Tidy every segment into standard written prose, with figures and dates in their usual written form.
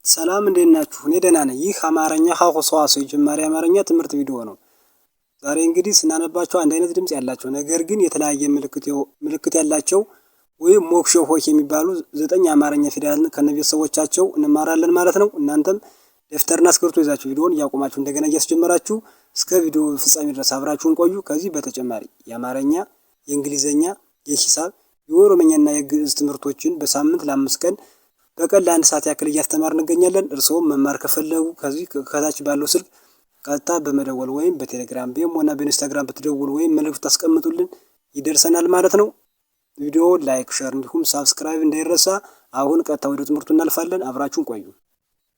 ሰላም እንዴት ናችሁ? እኔ ደህና ነኝ። ይህ አማርኛ ሀሁ ሰዋስው የጀማሪ አማርኛ ትምህርት ቪዲዮ ነው። ዛሬ እንግዲህ ስናነባቸው አንድ አይነት ድምጽ ያላቸው ነገር ግን የተለያየ ምልክት ያላቸው ወይም ሞክሼ ሆሄ የሚባሉ 9 አማርኛ ፊደላትን ከነቤተሰቦቻቸው እንማራለን ማለት ነው። እናንተም ደፍተርና እስክሪብቶ ይዛችሁ ቪዲዮውን እያቆማችሁ እንደገና እያስጀመራችሁ እስከ ቪዲዮ ፍጻሜ ድረስ አብራችሁን ቆዩ። ከዚህ በተጨማሪ የአማርኛ፣ የእንግሊዘኛ፣ የሂሳብ፣ የኦሮምኛና የግዕዝ ትምህርቶችን በሳምንት ለ5 ቀን በቀን ለ1 ሰዓት ያክል እያስተማርን እንገኛለን። እርስዎም መማር ከፈለጉ ከዚህ ከታች ባለው ስልክ ቀጥታ በመደወል ወይም በቴሌግራም በኢሞና በኢንስታግራም ብትደውሉ ወይም መልእክት ታስቀምጡልን ይደርሰናል ማለት ነው። ቪዲዮ ላይክ፣ ሼር እንዲሁም ሳብስክራይብ እንዳይረሳ። አሁን ቀጥታ ወደ ትምህርቱ እናልፋለን። አብራችሁን ቆዩ።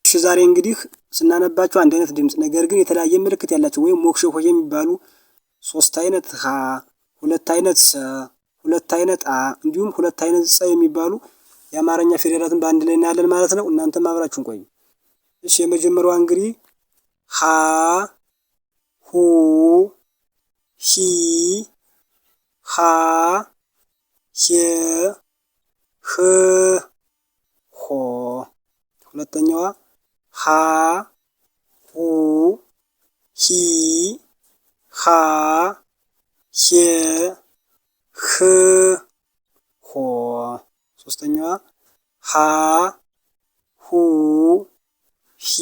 እሺ ዛሬ እንግዲህ ስናነባቸው አንድ አይነት ድምጽ ነገር ግን የተለያየ ምልክት ያላቸው ወይም ሞክሼ ሆሄ የሚባሉ 3 አይነት ሀ፣ 2 አይነት ሰ፣ 2 አይነት አ እንዲሁም 2 አይነት ጸ የሚባሉ የአማርኛ ፊደላትን በአንድ ላይ እናያለን ማለት ነው። እናንተም አብራችሁን ቆዩ። እሺ የመጀመሪያዋ እንግዲህ ሀ፣ ሁ፣ ሂ፣ ሃ፣ ሄ፣ ህ፣ ሆ። ሁለተኛዋ ሀ፣ ሁ፣ ሂ፣ ሃ፣ ሄ፣ ህ፣ ሆ። ሶስተኛዋ ሀ፣ ሁ፣ ሂ፣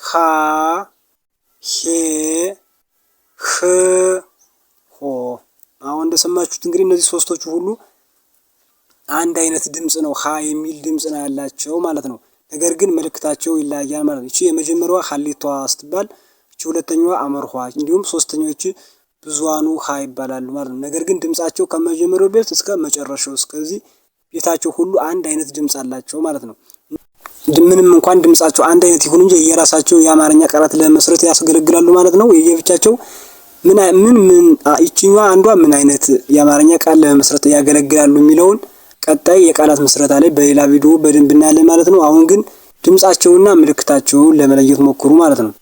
ሃ፣ ሄ፣ ህ፣ ሆ። አሁን እንደሰማችሁት እንግዲህ እነዚህ ሶስቶቹ ሁሉ አንድ አይነት ድምጽ ነው፣ ሀ የሚል ድምጽ ነው ያላቸው ማለት ነው። ነገር ግን ምልክታቸው ይለያያል ማለት ነው። እቺ የመጀመሪያዋ ሀሌቷ ስትባል፣ እቺ ሁለተኛዋ አመርኋ፣ እንዲሁም ሶስተኛዎቹ ብዙሃኑ ሀ ይባላሉ ማለት ነው። ነገር ግን ድምጻቸው ከመጀመሪያው ቤት እስከ መጨረሻው እስከዚህ ቤታቸው ሁሉ አንድ አይነት ድምጽ አላቸው ማለት ነው። ምንም እንኳን ድምጻቸው አንድ አይነት ይሁን እንጂ የራሳቸው የአማርኛ ቃላት ለመስረት ያስገለግላሉ ማለት ነው። የየብቻቸው ምን ይችኛዋ አንዷ ምን አይነት የአማርኛ ቃል ለመስረት ያገለግላሉ የሚለውን ቀጣይ የቃላት መስረታ ላይ በሌላ ቪዲዮ በደንብ እናያለን ማለት ነው። አሁን ግን ድምጻቸውና ምልክታቸውን ለመለየት ሞክሩ ማለት ነው።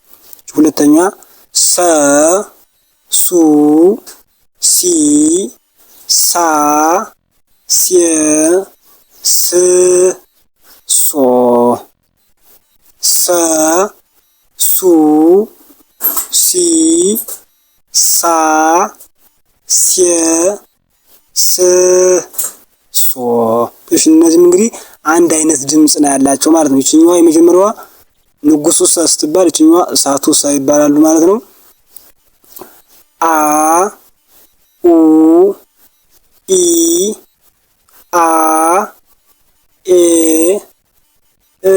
ሁለተኛዋ ሰ፣ ሱ፣ ሲ፣ ሳ፣ ሴ፣ ስ፣ ሶ። ሰ፣ ሱ፣ ሲ፣ ሳ፣ ሴ፣ ስ፣ ሶ። እሺ እነዚህም እንግዲህ አንድ አይነት ድምጽ ነው ያላቸው ማለት ነው። ይችኛዋ የመጀመሪያዋ ንጉሱ ሰ ስትባል፣ ይችኛዋ እሳቱ ሰ ይባላሉ ማለት ነው። አ፣ ኡ፣ ኢ፣ አ፣ ኤ፣ እ፣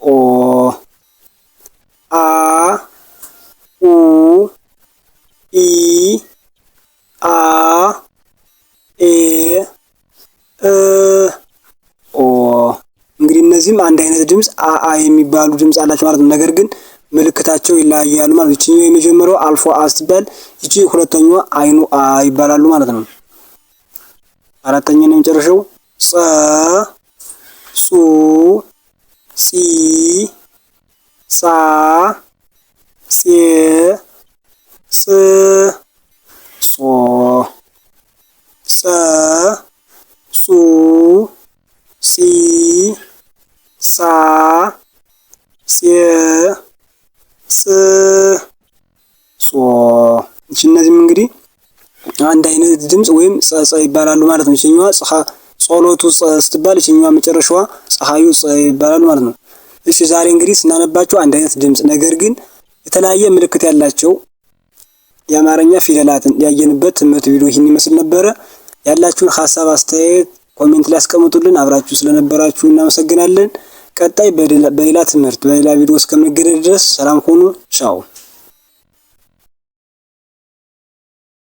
ኦ። አ፣ ኡ፣ ኢ፣ አ፣ ኤ፣ እ፣ ኦ። እንግዲህ እነዚህም አንድ አይነት ድምጽ አ የሚባሉ ድምጽ አላቸው ማለት ነው። ነገር ግን ምልክታቸው ይለያያሉ ማለት ነው። ይቺኛው የመጀመሪያው አልፎ አ ስትባል፣ ይቺ ሁለተኛዋ አይኑ አ ይባላሉ ማለት ነው። አራተኛው ነው የመጨረሻው ጸ፣ ጹ፣ ጺ፣ ጻ፣ ጼ፣ ጽ፣ ጾ። ጸ፣ ጹ፣ ጺ፣ ጻ፣ ጼ፣ ጽ፣ ጾ። እነዚህም እንግዲህ አንድ አይነት ድምጽ ወይም ጸ ይባላሉ ማለት ነው። ይችኛዋ ጸሎቱ ጸ ስትባል፣ ይችኛዋ መጨረሻዋ ፀሐዩ ጸ ይባላሉ ማለት ነው። እሺ ዛሬ እንግዲህ ስናነባቸው አንድ አይነት ድምጽ ነገር ግን የተለያየ ምልክት ያላቸው የአማርኛ ፊደላትን ያየንበት ትምህርት ቪዲዮ ይህን ይመስል ነበረ። ያላችሁን ሐሳብ አስተያየት ኮሜንት ላይ አስቀምጡልን። አብራችሁ ስለነበራችሁ እናመሰግናለን። ቀጣይ በሌላ ትምህርት በሌላ ቪዲዮ እስከምንገናኝ ድረስ ሰላም ሁኑ። ቻው።